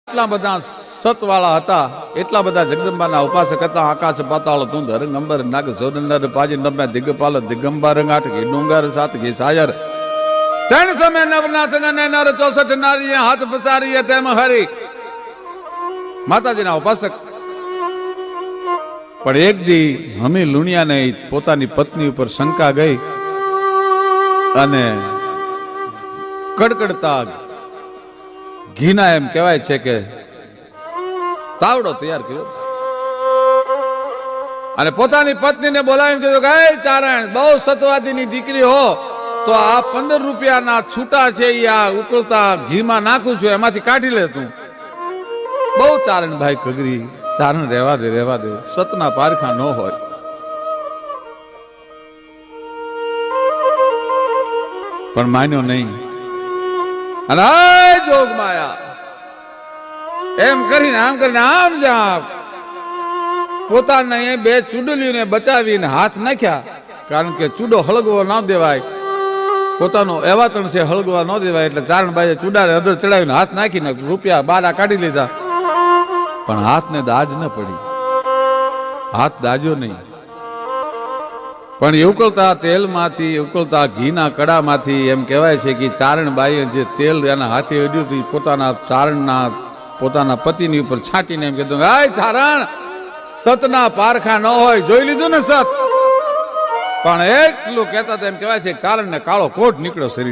એટલા બધા સતવાળા હતા, એટલા બધા જગદંબાના ઉપાસક હતા. આકાશ પાતાળ તું ધરંગ અંબર નાગ સોનંદર પાજી નમે દિગપાલ દિગંબર ગાંઠ ઘી ડુંગર સાત ઘી સાયર ત્રણ સમય નવનાથ ગને નર 64 નારી હાથ પસારી તેમ હરી માતાજીના ઉપાસક. પણ એક દી હમી લુણિયાને પોતાની પત્ની ઉપર શંકા ગઈ અને કડકડતા ઘીના એમ કહેવાય છે કે તાવડો તૈયાર કર્યો અને પોતાની પત્નીને બોલાવીને કીધું કે હે ચારણ, બહુ સતવાદીની દીકરી હો તો આ 15 રૂપિયાના છૂટા છે એ આ ઉકળતા ઘીમાં નાખું છું, એમાંથી કાઢી લે તું. બહુ ચારણ ભાઈ કગરી, ચારણ રહેવા દે રહેવા દે, સતના પારખા ન હોય. પણ માન્યો નહીં અને જોગ માયા એમ કરીને આમ જા પોતાને બે ચૂડલીઓને બચાવીને હાથ નાખ્યા. કારણ કે ચૂડો હળગવો ન દેવાય, પોતાનો એવાતણ છે હળગવા ન દેવાય. એટલે ચારણભાઈએ ચૂડાને અધર ચડાવીને હાથ નાખીને રૂપિયા બારા કાઢી લીધા. પણ હાથને દાજ ન પડી, હાથ દાજ્યો નહીં. પણ ઉકળતા તેલમાંથી, ઉકળતા ઘીના કડામાંથી એમ કહેવાય છે કે ચારણબાઈએ જે તેલ એના હાથે અડ્યું હતું પોતાના ચારણના પોતાના પતિની ઉપર છાંટીને એમ કીધું, હાય ચારણ, સતના પારખા ન હોય, જોઈ લીધું ને સત. પણ એટલું કહેતા એમ કહેવાય છે ચારણને કાળો કોટ નીકળ્યો શરીર.